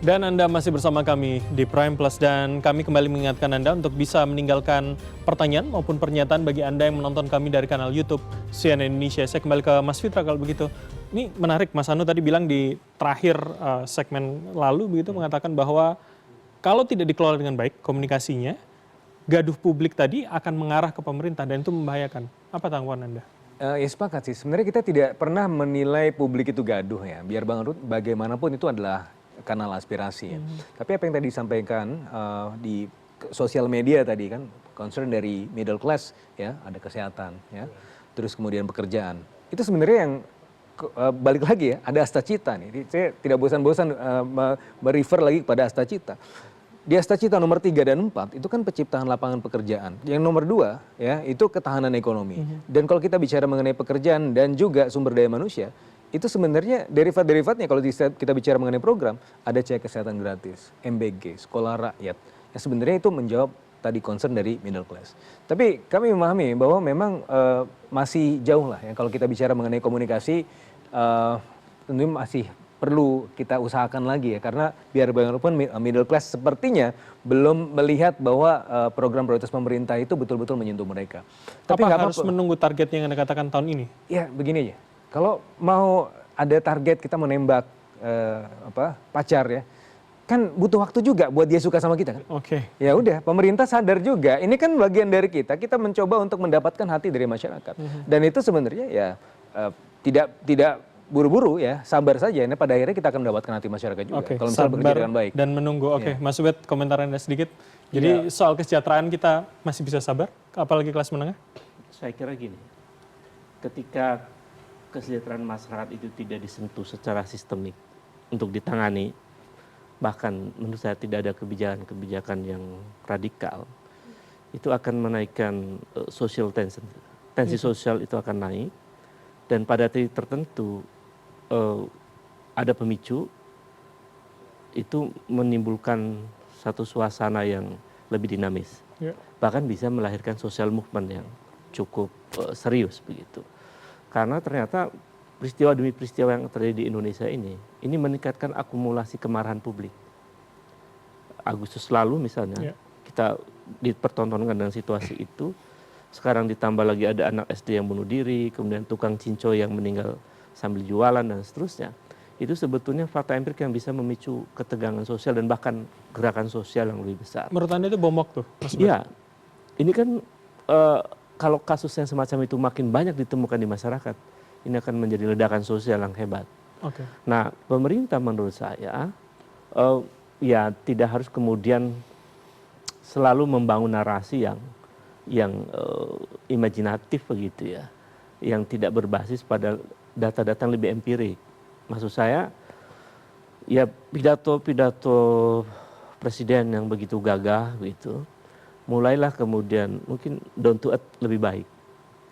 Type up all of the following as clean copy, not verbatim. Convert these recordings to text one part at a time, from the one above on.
Dan Anda masih bersama kami di Prime Plus dan kami kembali mengingatkan Anda untuk bisa meninggalkan pertanyaan maupun pernyataan bagi Anda yang menonton kami dari kanal YouTube CNN Indonesia. Saya kembali ke Mas Fitra kalau begitu. Ini menarik, Mas Anu tadi bilang di terakhir segmen lalu begitu mengatakan bahwa kalau tidak dikelola dengan baik komunikasinya, gaduh publik tadi akan mengarah ke pemerintah dan itu membahayakan. Apa tanggapan Anda? Ya sepakat sih. Sebenarnya kita tidak pernah menilai publik itu gaduh ya. Biar Bang Ruth bagaimanapun itu adalah kanal aspirasi ya. Tapi apa yang tadi disampaikan di sosial media tadi kan concern dari middle class ya, ada kesehatan ya. Terus kemudian pekerjaan. Itu sebenarnya yang balik lagi ya, ada Asta Cita nih. Saya tidak bosan-bosan merefer lagi kepada Asta Cita. Di Asta Cita nomor 3 dan 4 itu kan penciptaan lapangan pekerjaan. Yang nomor 2 ya itu ketahanan ekonomi. Dan kalau kita bicara mengenai pekerjaan dan juga sumber daya manusia, itu sebenarnya derivat-derivatnya kalau kita bicara mengenai program, ada cek kesehatan gratis, MBG, sekolah rakyat. Ya sebenarnya itu menjawab tadi concern dari middle class. Tapi kami memahami bahwa memang masih jauh lah ya kalau kita bicara mengenai komunikasi, tentunya masih perlu kita usahakan lagi ya karena biar bagaimanapun middle class sepertinya belum melihat bahwa program prioritas pemerintah itu betul-betul menyentuh mereka. Tapi harus menunggu target yang Anda katakan tahun ini? Ya begini aja, kalau mau ada target kita menembak pacar ya, kan butuh waktu juga buat dia suka sama kita kan. Oke. Ya udah, pemerintah sadar juga, ini kan bagian dari kita mencoba untuk mendapatkan hati dari masyarakat. Dan itu sebenarnya ya tidak buru-buru ya, sabar saja. Ini pada akhirnya kita akan mendapatkan hati masyarakat juga. Oke, kalau misalnya bekerja dengan baik. Dan menunggu. Oke, Ya. Mas Ubed, komentar Anda sedikit. Jadi soal kesejahteraan kita masih bisa sabar, apalagi kelas menengah? Saya kira gini, ketika kesejahteraan masyarakat itu tidak disentuh secara sistemik untuk ditangani, bahkan menurut saya tidak ada kebijakan-kebijakan yang radikal, itu akan menaikkan social tension. Tensi sosial itu akan naik, dan pada titik tertentu ada pemicu, itu menimbulkan satu suasana yang lebih dinamis. Bahkan bisa melahirkan social movement yang cukup serius begitu. Karena ternyata peristiwa demi peristiwa yang terjadi di Indonesia ini meningkatkan akumulasi kemarahan publik. Agustus lalu misalnya, kita dipertontonkan dengan situasi itu, sekarang ditambah lagi ada anak SD yang bunuh diri, kemudian tukang cinco yang meninggal sambil jualan dan seterusnya. Itu sebetulnya fakta empirik yang bisa memicu ketegangan sosial dan bahkan gerakan sosial yang lebih besar. Menurut Anda itu bom waktu? Iya, ini kan kalau kasus yang semacam itu makin banyak ditemukan di masyarakat, ini akan menjadi ledakan sosial yang hebat. Oke. Nah, pemerintah menurut saya ya tidak harus kemudian selalu membangun narasi yang imajinatif begitu ya, yang tidak berbasis pada data-data yang lebih empirik. Maksud saya, ya pidato presiden yang begitu gagah begitu, mulailah kemudian mungkin down to earth lebih baik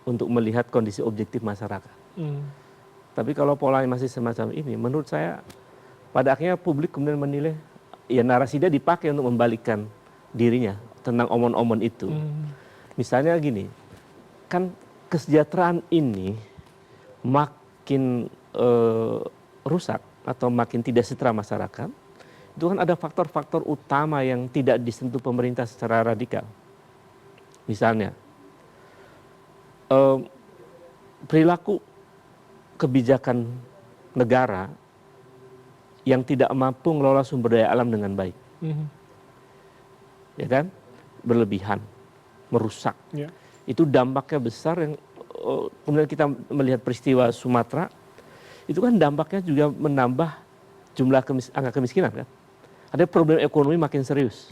untuk melihat kondisi objektif masyarakat. Tapi kalau polanya masih semacam ini, menurut saya pada akhirnya publik kemudian menilai, ya narasi dia dipakai untuk membalikkan dirinya tentang omon-omon itu. Misalnya gini, kan kesejahteraan ini makin rusak atau makin tidak sejahtera masyarakat, itu kan ada faktor-faktor utama yang tidak disentuh pemerintah secara radikal. Misalnya, perilaku kebijakan negara yang tidak mampu mengelola sumber daya alam dengan baik. Ya kan? Berlebihan, merusak. Itu dampaknya besar yang kemudian kita melihat peristiwa Sumatera, itu kan dampaknya juga menambah jumlah angka kemiskinan kan. Ada problem ekonomi makin serius.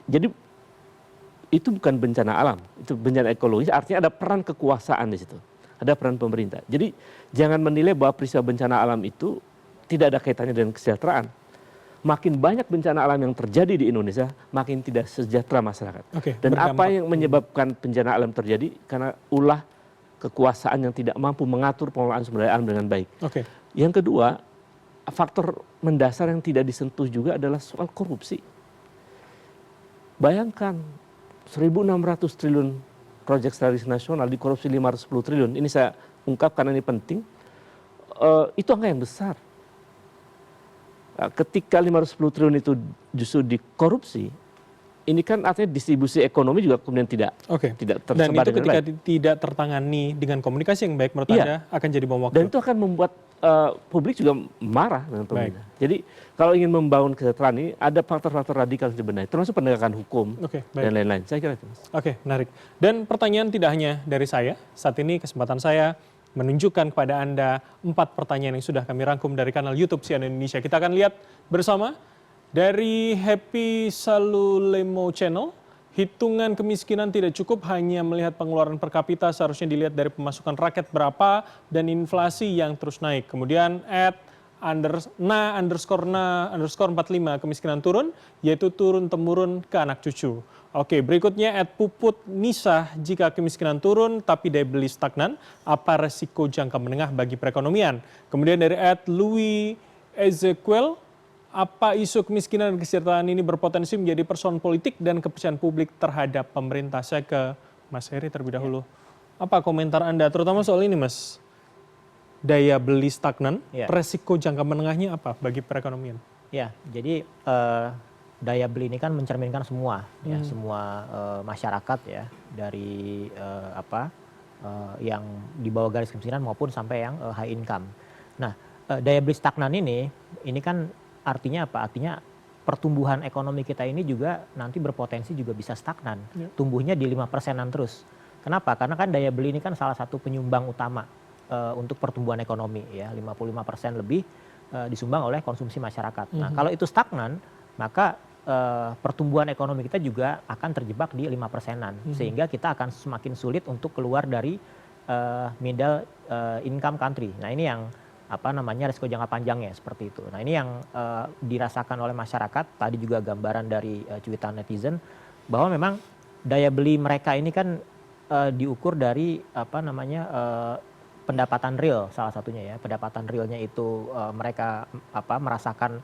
Jadi itu bukan bencana alam, itu bencana ekologis, artinya ada peran kekuasaan di situ. Ada peran pemerintah. Jadi jangan menilai bahwa peristiwa bencana alam itu tidak ada kaitannya dengan kesejahteraan. Makin banyak bencana alam yang terjadi di Indonesia, makin tidak sejahtera masyarakat. Dan apa yang menyebabkan bencana alam terjadi? Karena ulah kekuasaan yang tidak mampu mengatur pengelolaan sumber daya alam dengan baik. Yang kedua, faktor mendasar yang tidak disentuh juga adalah soal korupsi. Bayangkan 1.600 triliun proyek strategis nasional dikorupsi 510 triliun. Ini saya ungkap karena ini penting. Itu angka yang besar. ketika 510 triliun itu justru dikorupsi, ini kan artinya distribusi ekonomi juga kemudian tidak tersebar. Dan itu dengan ketika baik. tidak tertangani dengan komunikasi yang baik menurut Iya. Anda akan jadi bom waktu. Dan itu akan membuat publik juga marah dengan pemerintah. Jadi kalau ingin membangun kesejahteraan ini ada faktor-faktor radikal yang dibenahi, termasuk penegakan hukum dan lain-lain. Saya kira itu, Mas. Oke, menarik. Dan pertanyaan tidak hanya dari saya. Saat ini kesempatan saya menunjukkan kepada Anda 4 pertanyaan yang sudah kami rangkum dari kanal YouTube CNN Indonesia. Kita akan lihat bersama dari Happy Salulemo Channel. Hitungan kemiskinan tidak cukup hanya melihat pengeluaran per kapita, seharusnya dilihat dari pemasukan rakyat berapa dan inflasi yang terus naik. Kemudian @na_na_45 kemiskinan turun, yaitu turun-temurun ke anak cucu. Oke, berikutnya @puput Nisa, jika kemiskinan turun tapi daya beli stagnan, apa resiko jangka menengah bagi perekonomian? Kemudian dari @Louis Ezequiel, apa isu kemiskinan dan kesejahteraan ini berpotensi menjadi persoalan politik dan kepercayaan publik terhadap pemerintah? Saya ke Mas Heri terlebih dahulu. Apa komentar Anda, terutama soal ini, Mas? Daya beli stagnan, resiko jangka menengahnya apa bagi perekonomian? Ya, jadi daya beli ini kan mencerminkan semua, ya, semua masyarakat ya, dari yang di bawah garis kemiskinan maupun sampai yang high income. Nah, daya beli stagnan ini kan artinya apa? Artinya pertumbuhan ekonomi kita ini juga nanti berpotensi juga bisa stagnan. Tumbuhnya di 5%-an terus. Kenapa? Karena kan daya beli ini kan salah satu penyumbang utama untuk pertumbuhan ekonomi ya. 55% lebih disumbang oleh konsumsi masyarakat. Nah, kalau itu stagnan, maka pertumbuhan ekonomi kita juga akan terjebak di 5%-an. Sehingga kita akan semakin sulit untuk keluar dari middle income country. Nah, ini yang risiko jangka panjangnya seperti itu. Nah, ini yang dirasakan oleh masyarakat. Tadi juga gambaran dari cuitan netizen bahwa memang daya beli mereka ini kan diukur dari pendapatan real salah satunya ya. Pendapatan realnya itu mereka merasakan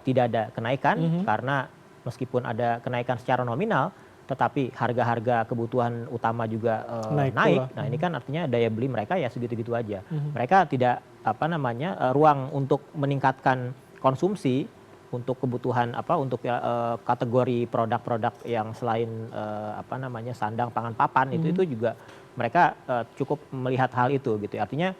tidak ada kenaikan karena meskipun ada kenaikan secara nominal, tetapi harga-harga kebutuhan utama juga naik. Nah, ini kan artinya daya beli mereka ya segitu-gitu aja. Mereka tidak ruang untuk meningkatkan konsumsi untuk kebutuhan untuk kategori produk-produk yang selain sandang pangan papan itu juga mereka cukup melihat hal itu gitu. Artinya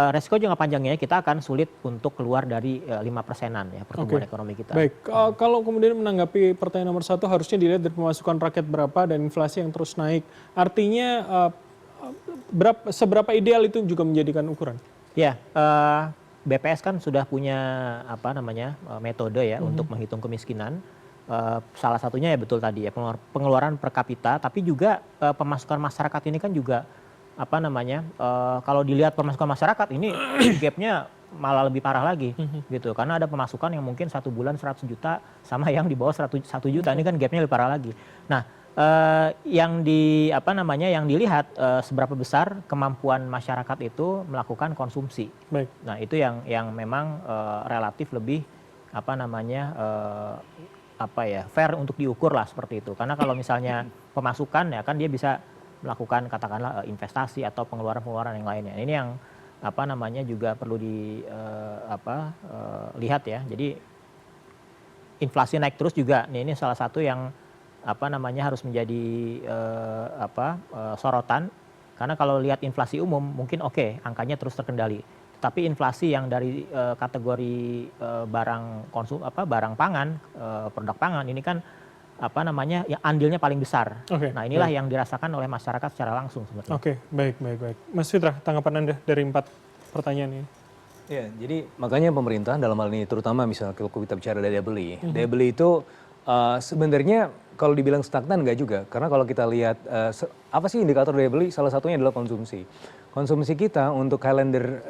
resiko jangka panjangnya kita akan sulit untuk keluar dari 5%-an ya pertumbuhan ekonomi kita. Baik, kalau kemudian menanggapi pertanyaan nomor 1 harusnya dilihat dari pemasukan rakyat berapa dan inflasi yang terus naik. Artinya seberapa ideal itu juga menjadikan ukuran? Ya, BPS kan sudah punya metode ya untuk menghitung kemiskinan. Salah satunya ya betul tadi ya pengeluaran per kapita, tapi juga pemasukan masyarakat ini kan juga kalau dilihat pemasukan masyarakat ini gapnya malah lebih parah lagi gitu, karena ada pemasukan yang mungkin 1 bulan 100 juta sama yang di bawah 1 juta, ini kan gapnya lebih parah lagi. Nah, yang dilihat seberapa besar kemampuan masyarakat itu melakukan konsumsi. Baik. Nah, itu yang memang relatif lebih fair untuk diukur lah seperti itu. Karena kalau misalnya pemasukan ya kan dia bisa melakukan katakanlah investasi atau pengeluaran-pengeluaran yang lainnya. Ini yang juga perlu lihat ya. Jadi inflasi naik terus juga. Ini salah satu yang harus menjadi sorotan. Karena kalau lihat inflasi umum mungkin angkanya terus terkendali. Tapi inflasi yang dari kategori barang pangan, produk pangan ini kan yang andilnya paling besar. Nah, inilah yang dirasakan oleh masyarakat secara langsung sebetulnya. Oke, baik. Mas Fitra, tanggapan Anda dari 4 pertanyaan ini? Ya, jadi makanya pemerintah dalam hal ini terutama misalnya kalau kita bicara daya beli itu sebenarnya kalau dibilang stagnan enggak juga, karena kalau kita lihat apa sih indikator daya beli, salah satunya adalah konsumsi. Konsumsi kita untuk kalender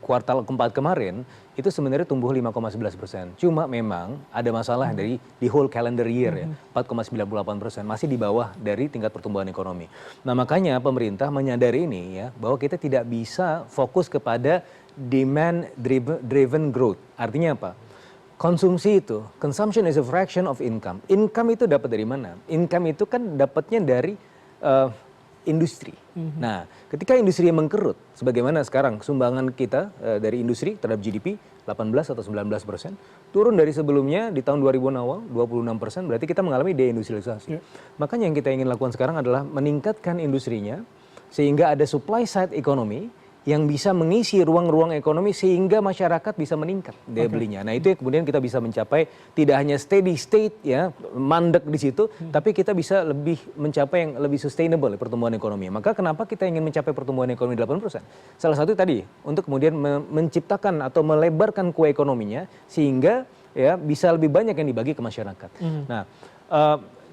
kuartal keempat kemarin itu sebenarnya tumbuh 5,11%. Cuma memang ada masalah dari di whole calendar year ya, 4,98%, masih di bawah dari tingkat pertumbuhan ekonomi. Nah, makanya pemerintah menyadari ini ya, bahwa kita tidak bisa fokus kepada demand driven growth. Artinya apa? Konsumsi itu, consumption is a fraction of income. Income itu dapat dari mana? Income itu kan dapatnya dari industri. Nah, ketika industri mengkerut, sebagaimana sekarang sumbangan kita dari industri terhadap GDP 18 atau 19%, turun dari sebelumnya di tahun 2000 awal 26%, berarti kita mengalami deindustrialisasi. Makanya yang kita ingin lakukan sekarang adalah meningkatkan industrinya sehingga ada supply side ekonomi yang bisa mengisi ruang-ruang ekonomi sehingga masyarakat bisa meningkat daya belinya. Nah, itu yang kemudian kita bisa mencapai tidak hanya steady state ya, mandek di situ, tapi kita bisa lebih mencapai yang lebih sustainable pertumbuhan ekonomi. Maka kenapa kita ingin mencapai pertumbuhan ekonomi 8%? Salah satu tadi untuk kemudian menciptakan atau melebarkan kue ekonominya sehingga ya bisa lebih banyak yang dibagi ke masyarakat. Nah,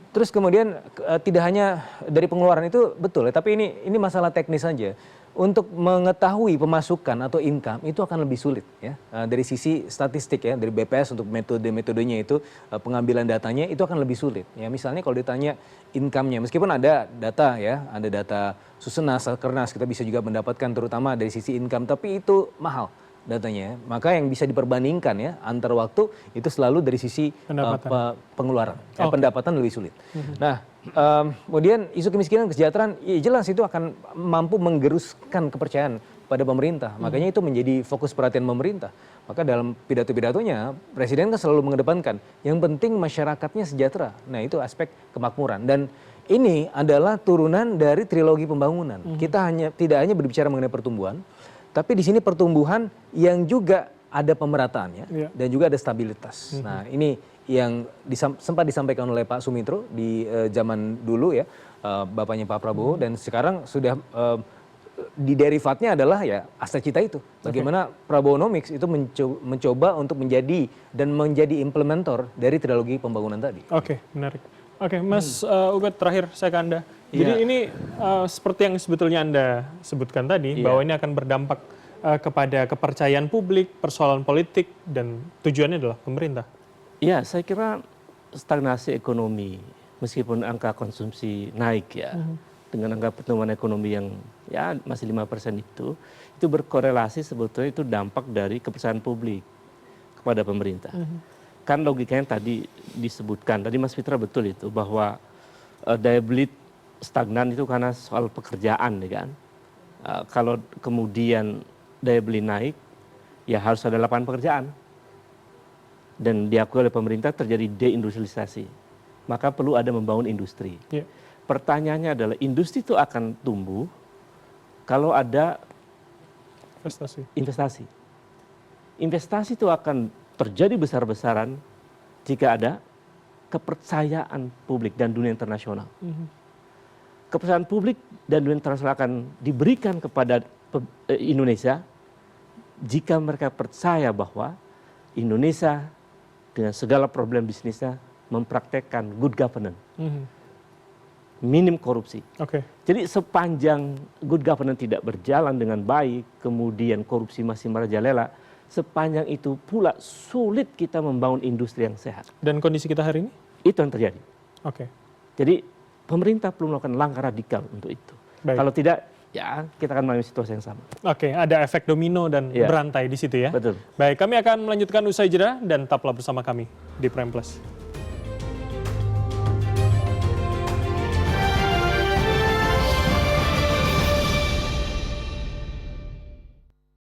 terus kemudian tidak hanya dari pengeluaran itu betul ya, tapi ini masalah teknis saja. Untuk mengetahui pemasukan atau income itu akan lebih sulit ya. Dari sisi statistik ya, dari BPS untuk metodenya itu pengambilan datanya itu akan lebih sulit. Ya, misalnya kalau ditanya income-nya, meskipun ada data ya, ada data Susenas, Kernas, kita bisa juga mendapatkan terutama dari sisi income, tapi itu mahal datanya. Maka yang bisa diperbandingkan ya antar waktu itu selalu dari sisi pengeluaran. Pendapatan lebih sulit. Nah, kemudian isu kemiskinan, kesejahteraan, ya jelas itu akan mampu menggeruskan kepercayaan pada pemerintah. Makanya itu menjadi fokus perhatian pemerintah. Maka dalam pidato-pidatonya Presiden kan selalu mengedepankan yang penting masyarakatnya sejahtera. Nah, itu aspek kemakmuran. Dan ini adalah turunan dari trilogi pembangunan. Kita tidak hanya berbicara mengenai pertumbuhan, tapi di sini pertumbuhan yang juga ada pemerataannya dan juga ada stabilitas. Nah, ini yang sempat disampaikan oleh Pak Sumitro di zaman dulu ya, bapaknya Pak Prabowo, dan sekarang sudah di derivatnya adalah ya Astacita itu. Bagaimana Prabowonomics itu mencoba untuk menjadi dan menjadi implementer dari trilogi pembangunan tadi. Oke, menarik. Oke, Mas Ubed, terakhir saya ke Anda. Jadi ini seperti yang sebetulnya Anda sebutkan tadi, bahwa ini akan berdampak kepada kepercayaan publik, persoalan politik, dan tujuannya adalah pemerintah. Ya, saya kira stagnasi ekonomi, meskipun angka konsumsi naik ya, dengan angka pertumbuhan ekonomi yang ya masih 5% itu berkorelasi sebetulnya itu dampak dari kepercayaan publik kepada pemerintah. Kan logikanya tadi disebutkan, tadi Mas Fitra betul itu, bahwa daya beli stagnan itu karena soal pekerjaan ya kan. Kalau kemudian daya beli naik, ya harus ada lapangan pekerjaan. Dan diakui oleh pemerintah terjadi deindustrialisasi. Maka perlu ada membangun industri. Pertanyaannya adalah industri itu akan tumbuh kalau ada investasi. Investasi itu akan terjadi besar-besaran jika ada kepercayaan publik dan dunia internasional. Kepercayaan publik dan dunia internasional akan diberikan kepada Indonesia jika mereka percaya bahwa Indonesia dengan segala problem bisnisnya mempraktekkan good governance, minim korupsi. Jadi sepanjang good governance tidak berjalan dengan baik, kemudian korupsi masih merajalela, sepanjang itu pula sulit kita membangun industri yang sehat. Dan kondisi kita hari ini? Itu yang terjadi. Oke. Jadi pemerintah perlu melakukan langkah radikal untuk itu. Baik. Kalau tidak, ya kita akan mengalami situasi yang sama. Oke, ada efek domino dan berantai di situ ya. Betul. Baik, kami akan melanjutkan usai jeda dan tetaplah bersama kami di Prime Plus.